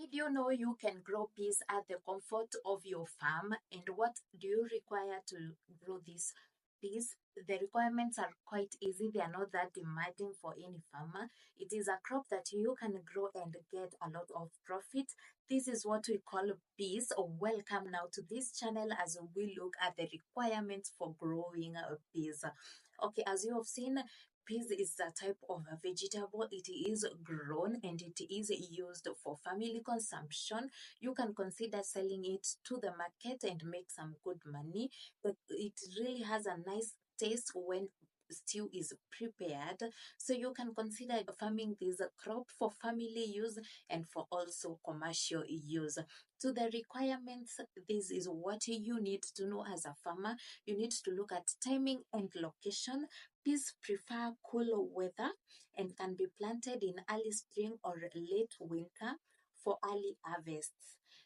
Did you know you can grow peas at the comfort of your farm? And what do you require to grow these peas? The requirements are quite easy. They are not that demanding for any farmer. It is a crop that you can grow and get a lot of profit. This is what we call peas. Welcome now to this channel as we look at the requirements for growing peas. Okay, as you have seen, peas is a type of a vegetable. It is grown and it is used for family consumption. You can consider selling it to the market and make some good money. But it really has a nice taste when stew is prepared. So you can consider farming this crop for family use and for also commercial use. To the requirements, this is what you need to know as a farmer. You need to look at timing and location. Peas prefer cool weather and can be planted in early spring or late winter for early harvests.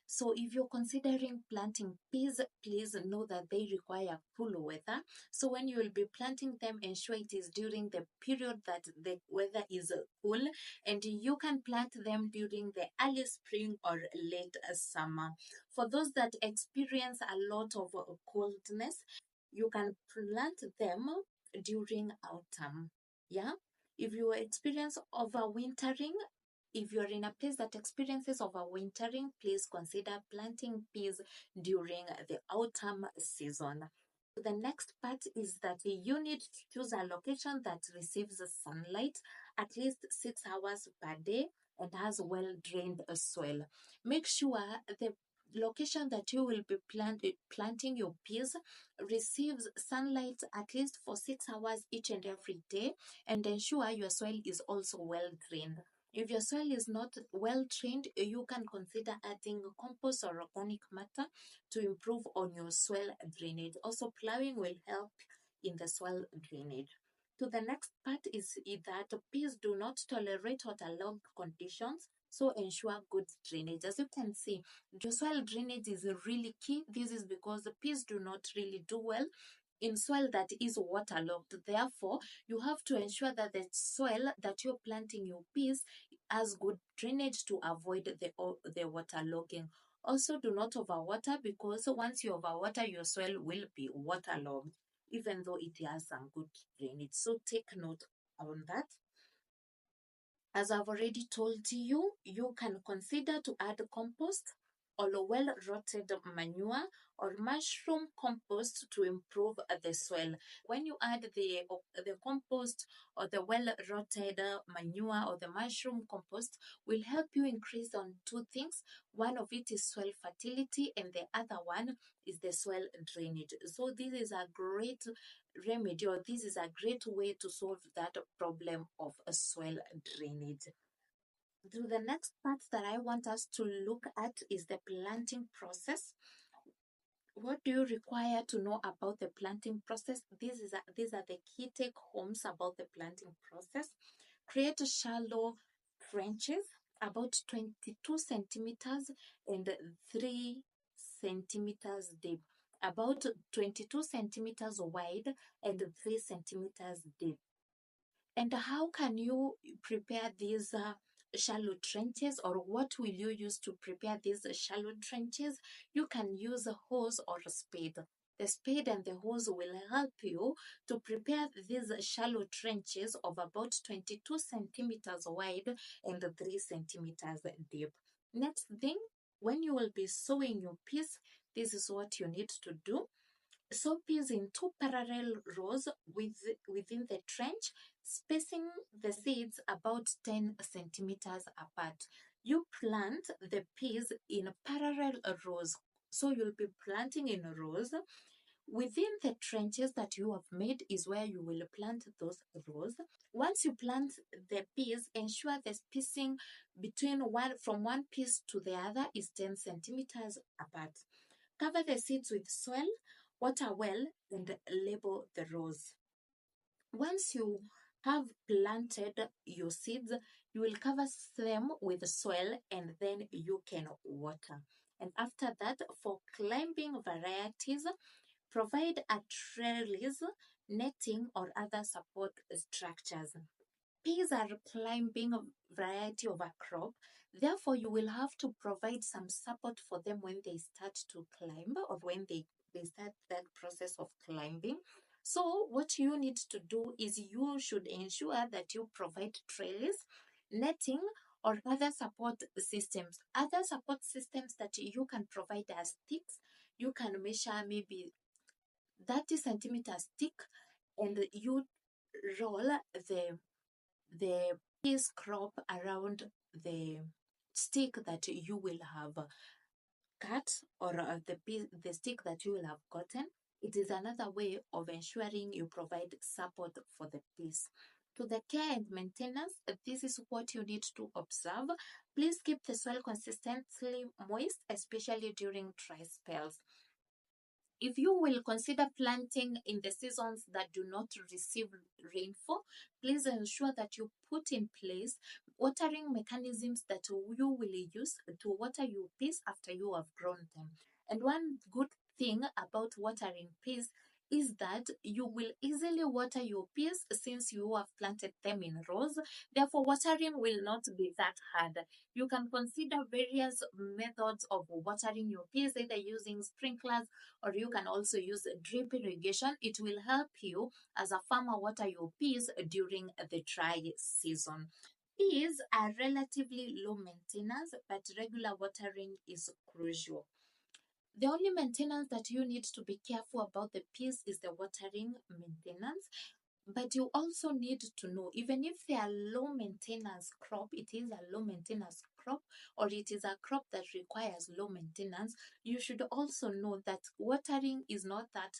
So if you're considering planting peas, please know that they require cool weather. So when you will be planting them, ensure it is during the period that the weather is cool, and you can plant them during the early spring or late summer. For those that experience a lot of coldness, you can plant them during autumn. Yeah. If you experience overwintering, if you're in a place that experiences overwintering, please consider planting peas during the autumn season. The next part is that you need to choose a location that receives sunlight at least 6 hours per day and has well drained soil. Make sure the location that you will be planting your peas receives sunlight at least for 6 hours each and every day, and ensure your soil is also well drained. If your soil is not well trained, you can consider adding compost or organic matter to improve on your soil drainage. Also, plowing will help in the soil drainage. To the next part is that peas do not tolerate waterlogged conditions, so ensure good drainage. As you can see, the soil drainage is really key. This is because the peas do not really do well in soil that is waterlogged. Therefore, you have to ensure that the soil that you're planting your peas has good drainage to avoid the waterlogging. Also, do not overwater, because once you overwater, your soil will be waterlogged, even though it has some good drainage. So take note on that. As I've already told you, you can consider to add compost or well-rotted manure or mushroom compost to improve the soil. When you add the compost or the well-rotted manure or the mushroom compost, will help you increase on two things. One of it is soil fertility and the other one is the soil drainage. So this is a great remedy, or this is a great way to solve that problem of a soil drainage. To the next part that I want us to look at is the planting process. What do you require to know about the planting process? These are the key take homes about the planting process. Create shallow trenches about 22 centimeters and 3 centimeters deep, about 22 centimeters wide and 3 centimeters deep. And how can you prepare these shallow trenches, or what will you use to prepare these shallow trenches? You can use a hose or a spade. The spade and the hose will help you to prepare these shallow trenches of about 22 centimeters wide and 3 centimeters deep. Next thing, when you will be sowing your peas, this is what you need to do. Sow peas in two parallel rows within the trench, spacing the seeds about 10 centimeters apart. You plant the peas in parallel rows. So you'll be planting in rows. Within the trenches that you have made is where you will plant those rows. Once you plant the peas, ensure the spacing from one piece to the other is 10 centimeters apart. Cover the seeds with soil, water well, and label the rows. Once you have planted your seeds, you will cover them with soil and then you can water. And after that, for climbing varieties, provide a trellis, netting, or other support structures. Peas are a climbing variety of a crop Therefore, you will have to provide some support for them when they start to climb, or when they start that process of climbing. So what you need to do is you should ensure that you provide trails, netting, or other support systems. Other support systems that you can provide are sticks. You can measure maybe 30 centimeters thick, and you roll the piece crop around the stick that you will have cut, or the stick that you will have gotten. It is another way of ensuring you provide support for the piece. To the care and maintenance, this is what you need to observe. Please keep the soil consistently moist, especially during dry spells. If you will consider planting in the seasons that do not receive rainfall, please ensure that you put in place watering mechanisms that you will use to water your peas after you have grown them. And one good thing about watering peas is that you will easily water your peas since you have planted them in rows. Therefore, watering will not be that hard. You can consider various methods of watering your peas, either using sprinklers, or you can also use drip irrigation. It will help you as a farmer water your peas during the dry season. Peas are relatively low maintenance, but regular watering is crucial. The only maintenance that you need to be careful about the peas is the watering maintenance. But you also need to know, even if they are low maintenance crop, it is a low maintenance crop, or it is a crop that requires low maintenance, you should also know that watering is not that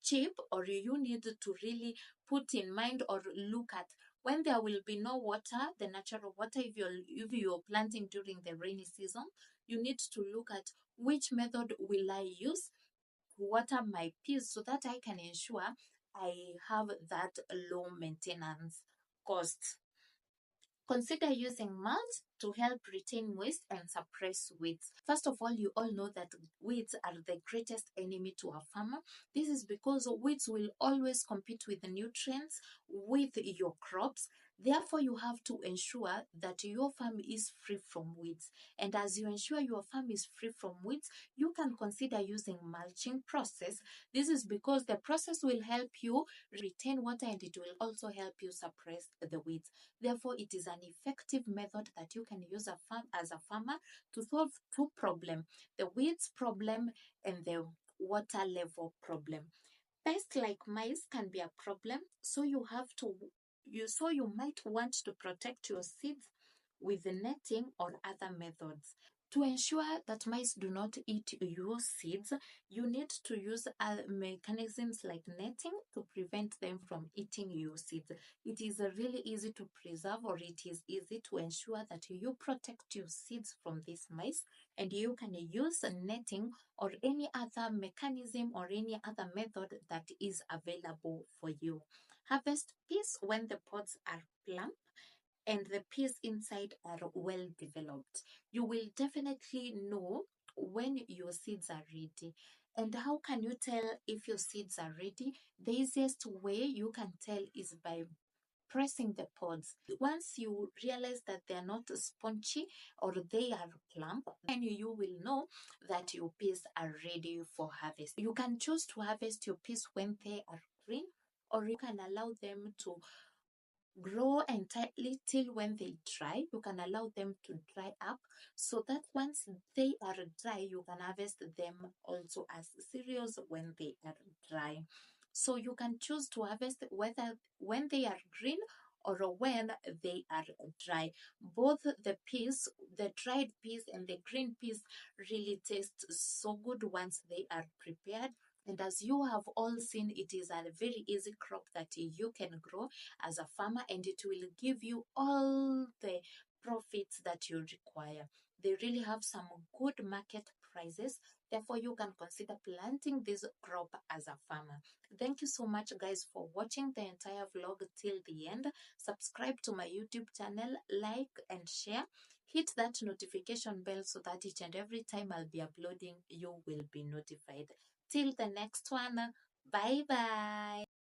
cheap, or you need to really put in mind or look at when there will be no water, the natural water. If you're planting during the rainy season, you need to look at which method will I use to water my peas, so that I can ensure I have that low maintenance cost. Consider using mulch to help retain moist and suppress weeds. First of all, you all know that weeds are the greatest enemy to a farmer. This is because weeds will always compete with the nutrients with your crops. Therefore, you have to ensure that your farm is free from weeds. And as you ensure your farm is free from weeds, you can consider using mulching process. This is because the process will help you retain water, and it will also help you suppress the weeds. Therefore, it is an effective method that you can use as a farmer to solve two problems: the weeds problem and the water level problem. Pests like mice can be a problem, so you might want to protect your seeds with netting or other methods. To ensure that mice do not eat your seeds, you need to use mechanisms like netting to prevent them from eating your seeds. It is really easy to preserve, or it is easy to ensure that you protect your seeds from these mice, and you can use netting or any other mechanism or any other method that is available for you. Harvest peas when the pods are plump and the peas inside are well developed. You will definitely know when your seeds are ready. And how can you tell if your seeds are ready? The easiest way you can tell is by pressing the pods. Once you realize that they are not spongy or they are plump, then you will know that your peas are ready for harvest. You can choose to harvest your peas when they are green, or you can allow them to grow entirely till when they dry. You can allow them to dry up, so that once they are dry, you can harvest them also as cereals when they are dry. So you can choose to harvest whether when they are green or when they are dry. Both the peas, the dried peas and the green peas, really taste so good once they are prepared. And as you have all seen, it is a very easy crop that you can grow as a farmer, and it will give you all the profits that you require. They really have some good market prices. Therefore, you can consider planting this crop as a farmer. Thank you so much, guys, for watching the entire vlog till the end. Subscribe to my YouTube channel, like and share. Hit that notification bell so that each and every time I'll be uploading, you will be notified. Till the next one, bye bye.